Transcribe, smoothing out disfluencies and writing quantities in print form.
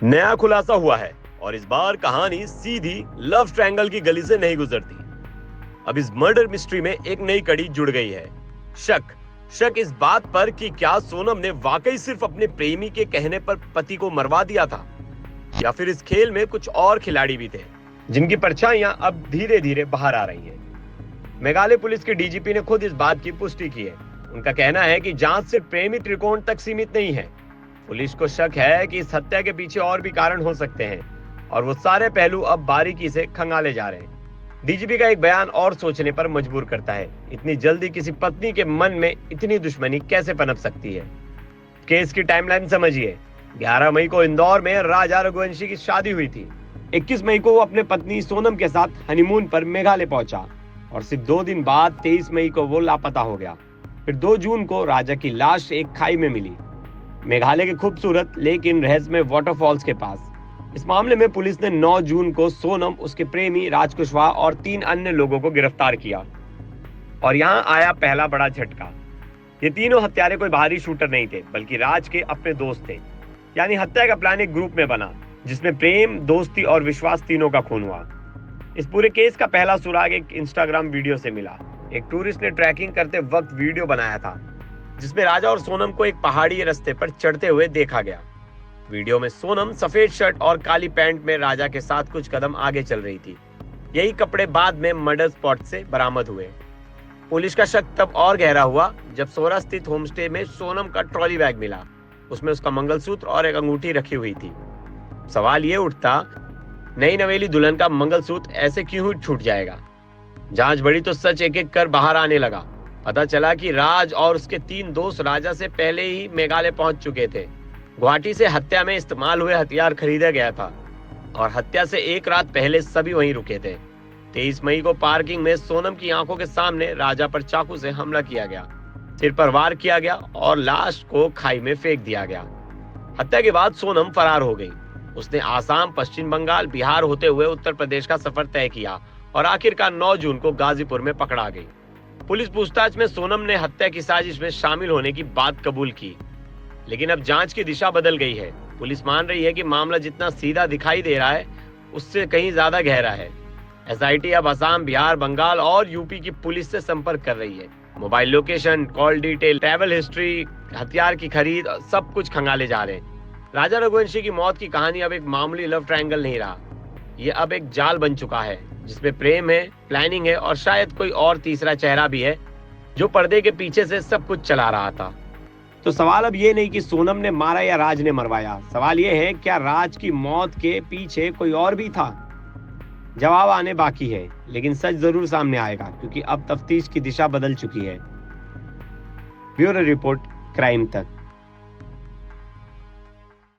नया खुलासा हुआ है और इस बार कहानी सीधी लव ट्रायंगल की गली से नहीं गुजरती। अब इस मर्डर मिस्ट्री में एक नई कड़ी जुड़ गई है। शक इस बात पर कि क्या सोनम ने वाकई सिर्फ अपने प्रेमी के कहने पर पति को मरवा दिया था, या फिर इस खेल में कुछ और खिलाड़ी भी थे जिनकी परछाइयां अब धीरे धीरे बाहर आ रही हैं। मेघालय पुलिस के डीजीपी ने खुद इस बात की पुष्टि की है। उनका कहना है कि जांच सिर्फ प्रेमी त्रिकोण तक सीमित नहीं है। पुलिस को शक है कि इस हत्या के पीछे और भी कारण हो सकते हैं और वो सारे पहलू अब बारीकी से खंगाले जा रहे हैं। डीजीपी का एक बयान और सोचने पर मजबूर करता है। इतनी जल्दी किसी पत्नी के मन में इतनी दुश्मनी कैसे पनप सकती है? केस की टाइमलाइन समझिए। 11 मई को इंदौर में राजा रघुवंशी की शादी हुई थी। 21 मई को वो अपने पत्नी सोनम के साथ हनीमून पर मेघालय पहुंचा और सिर्फ 2 दिन बाद 23 मई को वो लापता हो गया। फिर 2 जून को राजा की लाश एक खाई में मिली, मेघालय के खूबसूरत लेकिन रहस्यमय वाटरफॉल्स के पास। इस मामले में पुलिस ने 9 जून को सोनम, उसके प्रेमी राज कुशवाहा और 3 अन्य लोगों को गिरफ्तार किया। और यहाँ आया पहला बड़ा झटका। ये तीनों हत्यारे कोई बाहरी शूटर नहीं थे, बल्कि राज के अपने दोस्त थे। यानी हत्या का प्लान एक ग्रुप में बना जिसमें प्रेम, दोस्ती और विश्वास तीनों का खून हुआ। इस पूरे केस का पहला सुराग एक इंस्टाग्राम वीडियो से मिला। एक टूरिस्ट ने ट्रैकिंग करते वक्त वीडियो बनाया था जिसमें राजा और सोनम को एक पहाड़ी रास्ते पर चढ़ते हुए देखा गया। वीडियो में सोनम सफेद शर्ट और काली पैंट में राजा के साथ कुछ कदम आगे चल रही थी। यही कपड़े बाद में मर्डर स्पॉट से बरामद हुए। पुलिस का शक तब और गहरा हुआ जब सोरा स्थित होमस्टे में सोनम का ट्रॉली बैग मिला। उसमें उसका मंगलसूत्र और एक अंगूठी रखी हुई थी। सवाल ये उठता, नई नवेली दुल्हन का मंगलसूत्र ऐसे क्यों छूट जाएगा? जांच बढ़ी तो सच एक एक कर बाहर आने लगा। पता चला कि राज और उसके 3 दोस्त राजा से पहले ही मेघालय पहुंच चुके थे। गुवाहाटी से हत्या में इस्तेमाल हुए हथियार खरीदा गया था और हत्या से एक रात पहले सभी वहीं रुके थे। 23 मई को पार्किंग में सोनम की आंखों के सामने राजा पर चाकू से हमला किया गया, सिर पर वार किया गया और लाश को खाई में फेंक दिया गया। हत्या के बाद सोनम फरार हो गई। उसने आसाम, पश्चिम बंगाल, बिहार होते हुए उत्तर प्रदेश का सफर तय किया और आखिरकार 9 जून को गाजीपुर में पकड़ा गई। पुलिस पूछताछ में सोनम ने हत्या की साजिश में शामिल होने की बात कबूल की, लेकिन अब जांच की दिशा बदल गई है। पुलिस मान रही है कि मामला जितना सीधा दिखाई दे रहा है उससे कहीं ज्यादा गहरा है। एसआईटी अब असम, बिहार, बंगाल और यूपी की पुलिस से संपर्क कर रही है। Mobile location, call detail, travel history, हथियार की खरीद, सब कुछ खंगाले जा रहे हैं। राजा रघुवंशी की मौत की कहानी अब एक मामूली लव ट्रायंगल नहीं रहा। ये अब एक जाल बन चुका है जिसमें प्रेम है, प्लानिंग है और शायद कोई और तीसरा चेहरा भी है जो पर्दे के पीछे से सब कुछ चला रहा था। तो सवाल अब ये नहीं कि सोनम ने मारा या राज ने मरवाया। सवाल ये है, क्या राज की मौत के पीछे कोई और भी था? जवाब आने बाकी है, लेकिन सच जरूर सामने आएगा क्योंकि अब तफ्तीश की दिशा बदल चुकी है। ब्यूरो रिपोर्ट, क्राइम तक।